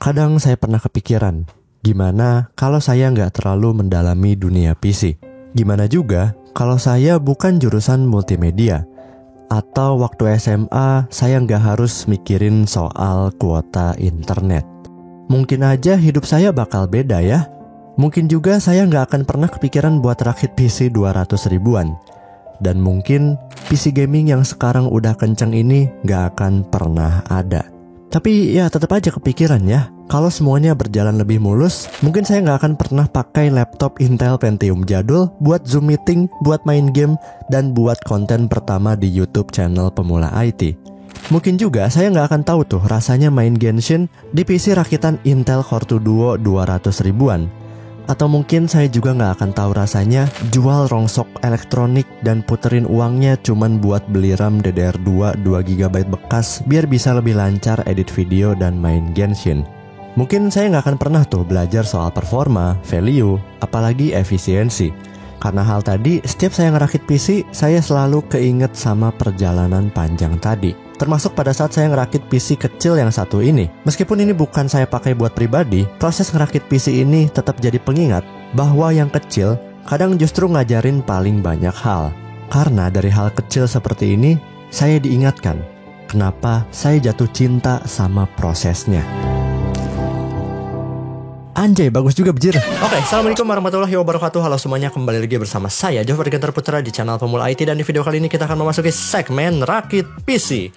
kadang saya pernah kepikiran, gimana kalau saya nggak terlalu mendalami dunia PC? Gimana juga kalau saya bukan jurusan multimedia? Atau waktu SMA saya nggak harus mikirin soal kuota internet? Mungkin aja hidup saya bakal beda ya. Mungkin juga saya nggak akan pernah kepikiran buat rakit PC 200 ribuan. Dan mungkin PC gaming yang sekarang udah kenceng ini nggak akan pernah ada. Tapi ya tetap aja kepikiran ya, kalau semuanya berjalan lebih mulus, mungkin saya nggak akan pernah pakai laptop Intel Pentium jadul buat Zoom meeting, buat main game, dan buat konten pertama di YouTube channel Pemula IT. Mungkin juga saya nggak akan tahu tuh rasanya main Genshin di PC rakitan Intel Core 2 Duo 200 ribuan. Atau mungkin saya juga nggak akan tahu rasanya jual rongsok elektronik dan puterin uangnya cuman buat beli RAM DDR2 2GB bekas biar bisa lebih lancar edit video dan main Genshin. Mungkin saya nggak akan pernah tuh belajar soal performa, value, apalagi efisiensi. Karena hal tadi, setiap saya ngerakit PC, saya selalu keinget sama perjalanan panjang tadi. Termasuk pada saat saya ngerakit PC kecil yang satu ini. Meskipun ini bukan saya pakai buat pribadi, proses ngerakit PC ini tetap jadi pengingat bahwa yang kecil kadang justru ngajarin paling banyak hal. Karena dari hal kecil seperti ini, saya diingatkan kenapa saya jatuh cinta sama prosesnya. Anjay, bagus juga bejir. Oke, assalamualaikum warahmatullahi wabarakatuh. Halo semuanya, kembali lagi bersama saya Jofar Gantar Putra di channel Pemula IT. Dan di video kali ini kita akan memasuki segmen rakit PC.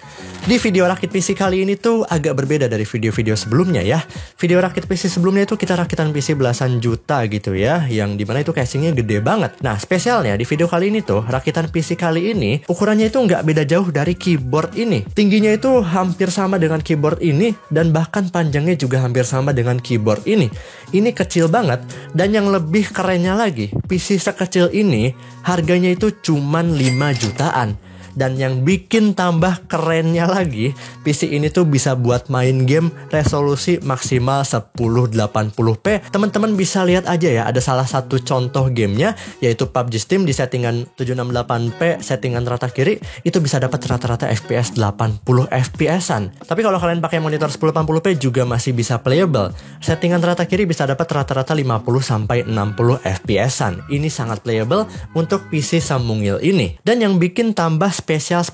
Di video rakit PC kali ini tuh agak berbeda dari video-video sebelumnya ya. Video rakit PC sebelumnya itu kita rakitan PC belasan juta gitu ya, yang dimana itu casingnya gede banget. Nah, spesialnya di video kali ini tuh rakitan PC kali ini ukurannya itu nggak beda jauh dari keyboard ini. Tingginya itu hampir sama dengan keyboard ini, dan bahkan panjangnya juga hampir sama dengan keyboard ini. Ini kecil banget, dan yang lebih kerennya lagi, PC sekecil ini harganya itu cuman 5 jutaan. Dan yang bikin tambah kerennya lagi, PC ini tuh bisa buat main game resolusi maksimal 1080p. Teman-teman bisa lihat aja ya, ada salah satu contoh gamenya, yaitu PUBG Steam di settingan 768p, settingan rata kiri, itu bisa dapat rata-rata FPS 80 FPS-an. Tapi kalau kalian pakai monitor 1080p juga masih bisa playable. Settingan rata kiri bisa dapat rata-rata 50-60 FPS-an. Ini sangat playable untuk PC semungil ini. Dan yang bikin tambah spesial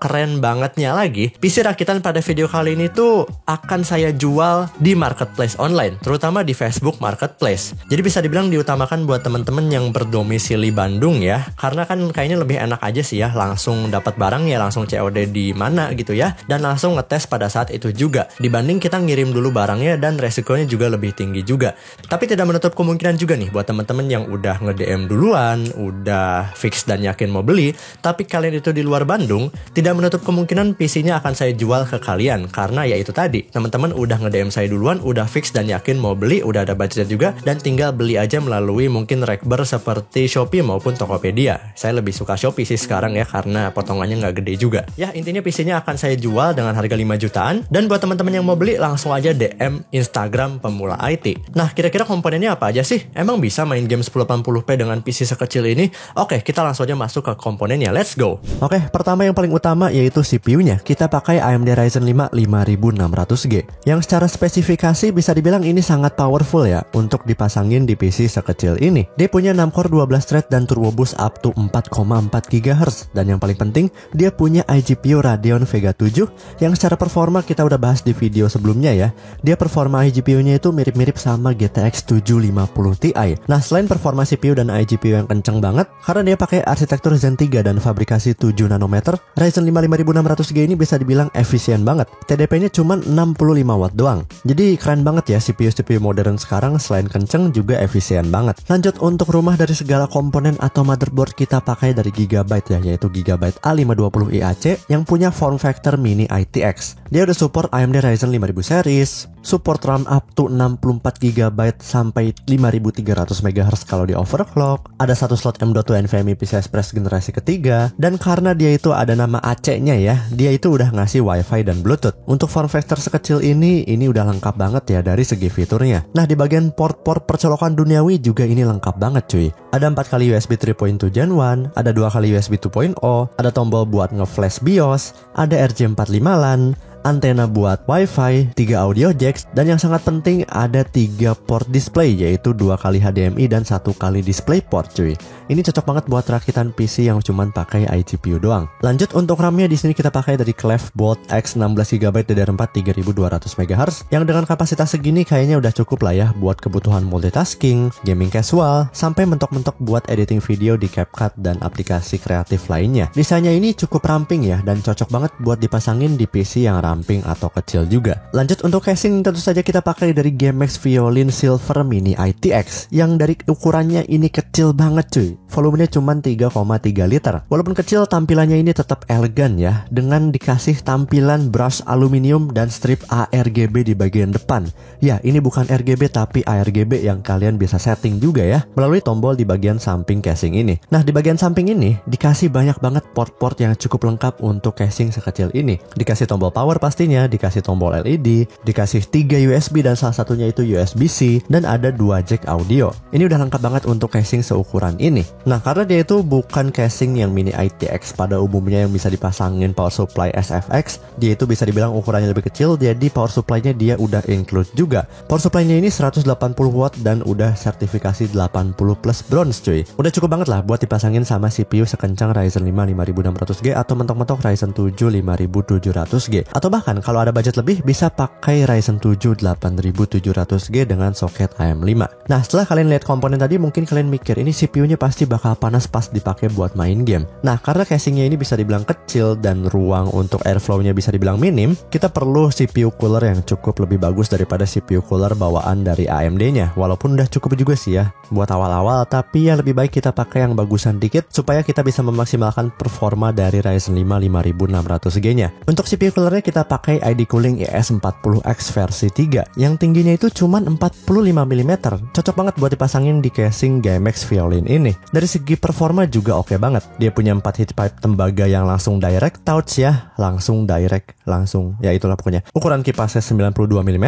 keren bangetnya lagi, PC rakitan pada video kali ini tuh akan saya jual di marketplace online, terutama di Facebook Marketplace. Jadi bisa dibilang diutamakan buat temen-temen yang berdomisili Bandung ya, karena kan kayaknya lebih enak aja sih ya, langsung dapat barangnya, langsung COD di mana gitu ya, dan langsung ngetes pada saat itu juga, dibanding kita ngirim dulu barangnya dan resikonya juga lebih tinggi juga. Tapi tidak menutup kemungkinan juga nih buat temen-temen yang udah nge-DM duluan, udah fix dan yakin mau beli, tapi kalian itu di luar Bandung, tidak menutup kemungkinan PC-nya akan saya jual ke kalian. Karena ya itu tadi, teman-teman udah nge-DM saya duluan, udah fix dan yakin mau beli, udah ada budget juga, dan tinggal beli aja melalui mungkin Rekber seperti Shopee maupun Tokopedia. Saya lebih suka Shopee sih sekarang ya, karena potongannya nggak gede juga. Ya, intinya PC-nya akan saya jual dengan harga 5 jutaan, dan buat teman-teman yang mau beli, langsung aja DM Instagram Pemula IT. Nah, kira-kira komponennya apa aja sih? Emang bisa main game 1080p dengan PC sekecil ini? Oke, kita langsung aja masuk ke komponennya, let's go. Oke, pertama yang paling utama yaitu CPU-nya. Kita pakai AMD Ryzen 5 5600G yang secara spesifikasi bisa dibilang ini sangat powerful ya untuk dipasangin di PC sekecil ini. Dia punya 6 core 12 thread dan turbo boost up to 4,4 GHz, dan yang paling penting dia punya iGPU Radeon Vega 7 yang secara performa kita udah bahas di video sebelumnya ya. Dia performa iGPU-nya itu mirip-mirip sama GTX 750 Ti. Nah, selain performa CPU dan iGPU yang kenceng banget, karena dia pakai arsitektur Zen 3 dan fabrikasi 7 nanometer, Ryzen 5 5600G ini bisa dibilang efisien banget. TDP-nya cuma 65 watt doang. Jadi keren banget ya, CPU modern sekarang selain kenceng juga efisien banget. Lanjut, untuk rumah dari segala komponen atau motherboard kita pakai dari Gigabyte ya, yaitu Gigabyte A520 IAC yang punya form factor mini ITX. Dia udah support AMD Ryzen 5000 series, support RAM up to 64 GB sampai 5300 MHz kalau di overclock. Ada satu slot M.2 NVMe PCI Express generasi ketiga, dan karena dia itu ada nama AC-nya ya, dia itu udah ngasih Wi-Fi dan Bluetooth. Untuk form factor sekecil ini udah lengkap banget ya dari segi fiturnya. Nah, di bagian port-port percolokan duniawi juga ini lengkap banget cuy. Ada 4 kali USB 3.2 Gen 1, ada 2 kali USB 2.0, ada tombol buat nge-flash BIOS, ada RJ45 LAN, antena buat wifi, 3 audio jacks, dan yang sangat penting ada 3 port display, yaitu 2 kali HDMI dan 1 kali DisplayPort cuy. Ini cocok banget buat rakitan PC yang cuman pakai iGPU doang. Lanjut untuk RAM-nya di sini kita pakai dari Cleverbot X 16GB DDR4 3200 MHz yang dengan kapasitas segini kayaknya udah cukup lah ya buat kebutuhan multitasking, gaming casual, sampai mentok-mentok buat editing video di CapCut dan aplikasi kreatif lainnya. Desainnya ini cukup ramping ya dan cocok banget buat dipasangin di PC yang ramping atau kecil juga. Lanjut untuk casing tentu saja kita pakai dari GameX Violin Silver Mini ITX yang dari ukurannya ini kecil banget cuy. Volumenya cuma 3,3 liter. Walaupun kecil tampilannya ini tetap elegan ya dengan dikasih tampilan brush aluminium dan strip ARGB di bagian depan. Ya ini bukan RGB tapi ARGB yang kalian bisa setting juga ya melalui tombol di bagian samping casing ini. Nah di bagian samping ini dikasih banyak banget port-port yang cukup lengkap untuk casing sekecil ini. Dikasih tombol power pastinya, dikasih tombol LED, dikasih 3 USB dan salah satunya itu USB-C dan ada 2 jack audio. Ini udah lengkap banget untuk casing seukuran ini. Nah karena dia itu bukan casing yang mini ITX pada umumnya yang bisa dipasangin power supply SFX, dia itu bisa dibilang ukurannya lebih kecil, jadi power supply-nya dia udah include juga. Power supply-nya ini 180 watt dan udah sertifikasi 80 plus bronze cuy. Udah cukup banget lah buat dipasangin sama CPU sekencang Ryzen 5 5600G atau mentok-mentok Ryzen 7 5700G. Atau bahkan kalau ada budget lebih bisa pakai Ryzen 7 8700G dengan soket AM5. Nah setelah kalian lihat komponen tadi mungkin kalian mikir ini CPU-nya pasti bakal panas pas dipakai buat main game. Nah karena casingnya ini bisa dibilang kecil dan ruang untuk airflow-nya bisa dibilang minim, kita perlu CPU cooler yang cukup lebih bagus daripada CPU cooler bawaan dari AMD-nya. Walaupun udah cukup juga sih ya buat awal-awal, tapi ya lebih baik kita pakai yang bagusan dikit supaya kita bisa memaksimalkan performa dari Ryzen 5 5600G-nya. Untuk CPU coolernya kita pakai ID Cooling ES40X versi 3 yang tingginya itu cuma 45 mm. Cocok banget buat dipasangin di casing GameX Violin ini. Dari segi performa juga oke banget. Dia punya 4 heat pipe tembaga yang langsung direct touch ya, langsung ya itulah pokoknya. Ukuran kipasnya 92 mm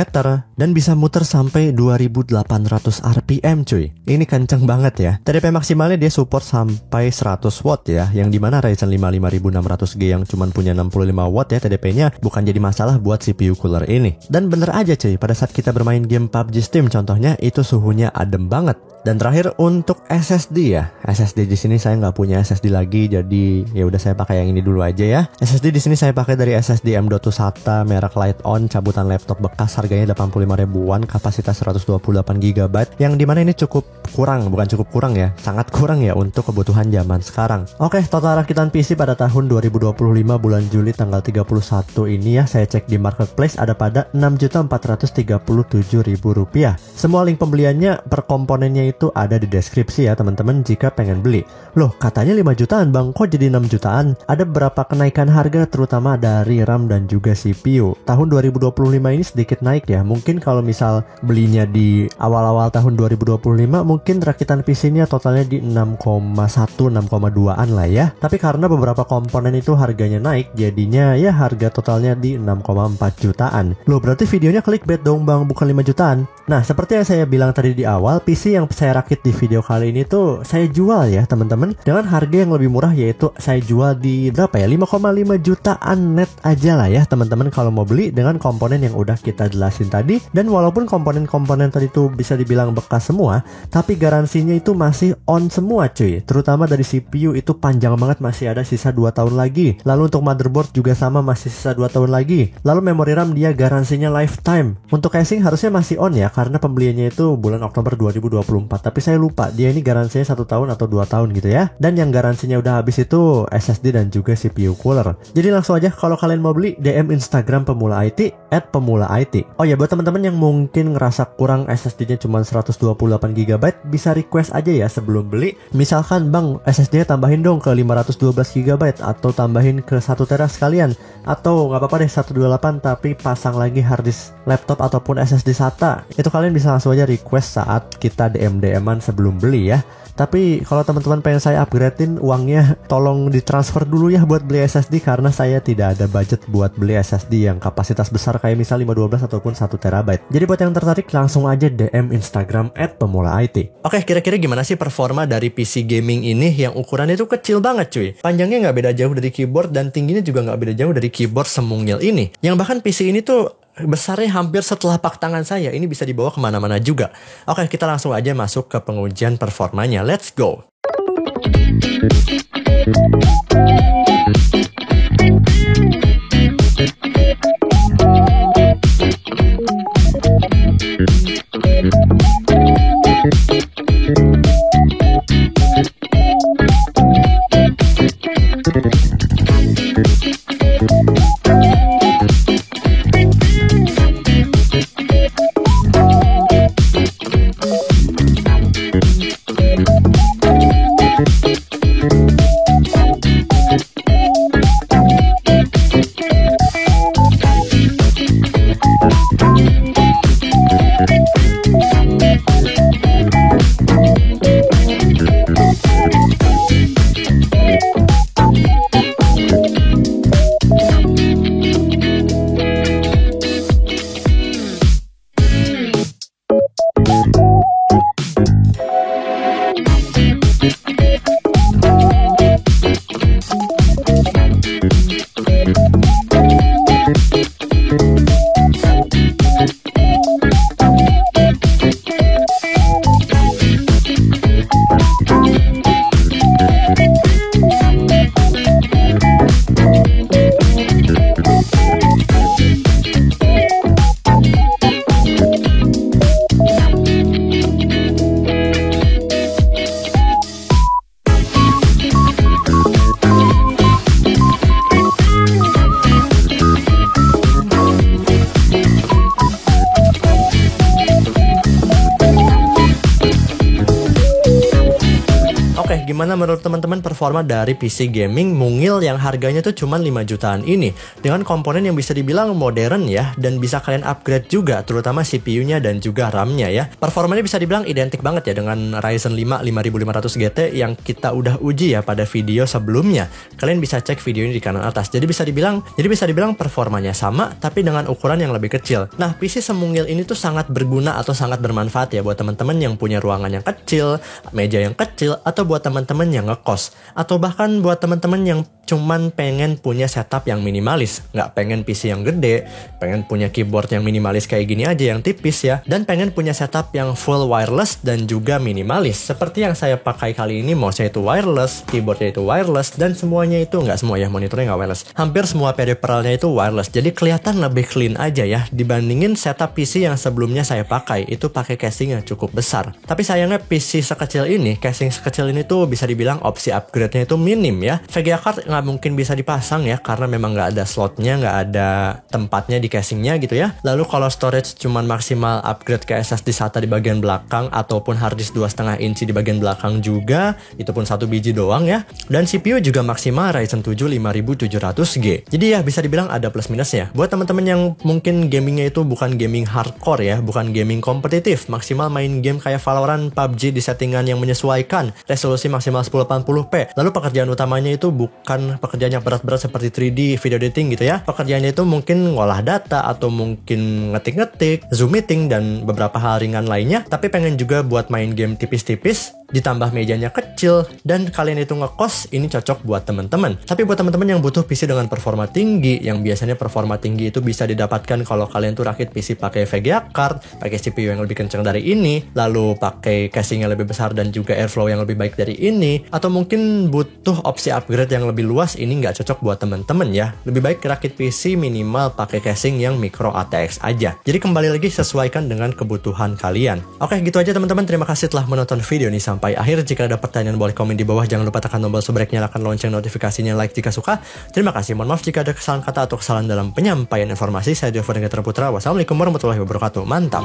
dan bisa muter sampai 2800 RPM cuy. Ini kenceng banget ya. TDP maksimalnya dia support sampai 100 watt ya, yang dimana Ryzen 5 5600G yang cuman punya 65 watt ya TDP-nya bukan jadi masalah buat CPU cooler ini. Dan bener aja cuy, pada saat kita bermain game PUBG Steam contohnya itu suhunya adem banget. Dan terakhir untuk SSD ya. SSD di sini saya nggak punya SSD lagi, jadi ya udah saya pakai yang ini dulu aja ya. SSD di sini saya pakai dari SSD M.2 SATA merek Lite-On, cabutan laptop bekas, harganya 85 ribuan, kapasitas 128 GB, yang dimana ini cukup kurang, bukan cukup kurang ya, sangat kurang ya untuk kebutuhan zaman sekarang. Oke, total rakitan PC pada tahun 2025 bulan Juli tanggal 31 ini ya, saya cek di marketplace ada pada Rp6.437.000. Semua link pembeliannya per komponennya itu ada di deskripsi ya teman-teman jika pengen beli. Loh katanya 5 jutaan bang, kok jadi 6 jutaan? Ada berapa kenaikan harga terutama dari RAM dan juga CPU. Tahun 2025 ini sedikit naik ya. Mungkin kalau misal belinya di awal-awal tahun 2025 mungkin rakitan PC-nya totalnya di 6,1-6,2an lah ya. Tapi karena beberapa komponen itu harganya naik, jadinya ya harga totalnya di 6,4 jutaan. Loh berarti videonya clickbait dong bang, bukan 5 jutaan. Nah seperti yang saya bilang tadi di awal, PC yang saya rakit di video kali ini tuh saya jual ya teman-teman dengan harga yang lebih murah, yaitu saya jual di berapa ya, 5,5 jutaan net aja lah ya teman-teman kalau mau beli dengan komponen yang udah kita jelasin tadi. Dan walaupun komponen-komponen tadi tuh bisa dibilang bekas semua, tapi garansinya itu masih on semua cuy. Terutama dari CPU itu panjang banget, masih ada sisa 2 tahun lagi. Lalu untuk motherboard juga sama, masih sisa 2 tahun lagi. Lalu memori RAM dia garansinya lifetime. Untuk casing harusnya masih on ya karena pembeliannya itu bulan Oktober 2024, tapi saya lupa dia ini garansinya 1 tahun atau 2 tahun gitu ya. Dan yang garansinya udah habis itu SSD dan juga CPU cooler. Jadi langsung aja kalau kalian mau beli DM Instagram Pemula IT @pemulaIT. Oh ya buat teman-teman yang mungkin ngerasa kurang SSD-nya cuma 128 GB, bisa request aja ya sebelum beli. Misalkan bang SSD-nya tambahin dong ke 512 GB atau tambahin ke 1 tera sekalian, atau nggak apa-apa deh 128 tapi pasang lagi harddisk laptop ataupun SSD SATA. Itu itu kalian bisa langsung aja request saat kita DM-an sebelum beli ya. Tapi kalau teman-teman pengen saya upgradein uangnya, tolong ditransfer dulu ya buat beli SSD, karena saya tidak ada budget buat beli SSD yang kapasitas besar kayak misal 512 ataupun 1 TB. Jadi buat yang tertarik langsung aja DM Instagram @pemulaIT. Oke, kira-kira gimana sih performa dari PC gaming ini yang ukurannya itu kecil banget cuy. Panjangnya nggak beda jauh dari keyboard dan tingginya juga nggak beda jauh dari keyboard semungil ini. Yang bahkan PC ini tuh besarnya hampir setelapak tangan saya. Ini bisa dibawa kemana-mana juga. Oke, kita langsung aja masuk ke pengujian performanya. Let's go! Gimana menurut teman-teman performa dari PC gaming mungil yang harganya tuh cuma 5 jutaan ini, dengan komponen yang bisa dibilang modern ya, dan bisa kalian upgrade juga, terutama CPU-nya dan juga RAM-nya ya. Performanya bisa dibilang identik banget ya dengan Ryzen 5 5500 GT yang kita udah uji ya pada video sebelumnya. Kalian bisa cek video ini di kanan atas. Jadi bisa dibilang performanya sama tapi dengan ukuran yang lebih kecil. Nah, PC semungil ini tuh sangat berguna atau sangat bermanfaat ya buat teman-teman yang punya ruangan yang kecil, meja yang kecil, atau buat teman-teman yang ngekos, atau bahkan buat teman-teman yang cuman pengen punya setup yang minimalis, nggak pengen PC yang gede, pengen punya keyboard yang minimalis kayak gini aja yang tipis ya, dan pengen punya setup yang full wireless dan juga minimalis seperti yang saya pakai kali ini. Mouse-nya itu wireless, keyboardnya itu wireless, dan semuanya itu nggak semua ya, monitornya nggak wireless, hampir semua peripheralnya itu wireless, jadi kelihatan lebih clean aja ya dibandingin setup PC yang sebelumnya saya pakai, itu pakai casing yang cukup besar. Tapi sayangnya PC sekecil ini, casing sekecil ini tuh bisa dibilang opsi upgrade-nya itu minim ya. VGA card nggak mungkin bisa dipasang ya, karena memang nggak ada slotnya, nggak ada tempatnya di casingnya gitu ya. Lalu kalau storage cuman maksimal upgrade ke SSD SATA di bagian belakang, ataupun harddisk 2,5 inci di bagian belakang juga, itu pun 1 biji doang ya. Dan CPU juga maksimal Ryzen 7 5700G. Jadi ya bisa dibilang ada plus minusnya. Buat teman-teman yang mungkin gamingnya itu bukan gaming hardcore ya, bukan gaming kompetitif, maksimal main game kayak Valorant, PUBG di settingan yang menyesuaikan, resolusi maksimal 1080p. Lalu pekerjaan utamanya itu bukan pekerjaan yang berat-berat seperti 3D, video editing gitu ya. Pekerjaannya itu mungkin ngolah data, atau mungkin ngetik-ngetik, Zoom meeting, dan beberapa hal ringan lainnya. Tapi pengen juga buat main game tipis-tipis, ditambah mejanya kecil, dan kalian itu ngekos, ini cocok buat teman-teman. Tapi buat teman-teman yang butuh PC dengan performa tinggi, yang biasanya performa tinggi itu bisa didapatkan kalau kalian tuh rakit PC pakai VGA card, pakai CPU yang lebih kencang dari ini, lalu pakai casing yang lebih besar dan juga airflow yang lebih baik dari ini, atau mungkin butuh opsi upgrade yang lebih luas, ini nggak cocok buat teman-teman ya. Lebih baik rakit PC minimal pakai casing yang micro ATX aja. Jadi kembali lagi sesuaikan dengan kebutuhan kalian. Oke, gitu aja teman-teman. Terima kasih telah menonton video ini sampai akhir. Jika ada pertanyaan boleh komen di bawah. Jangan lupa tekan tombol subscribe, nyalakan lonceng notifikasinya, like jika suka. Terima kasih. Mohon maaf jika ada kesalahan kata atau kesalahan dalam penyampaian informasi. Saya Jofar Putra. Wassalamualaikum warahmatullahi wabarakatuh. Mantap.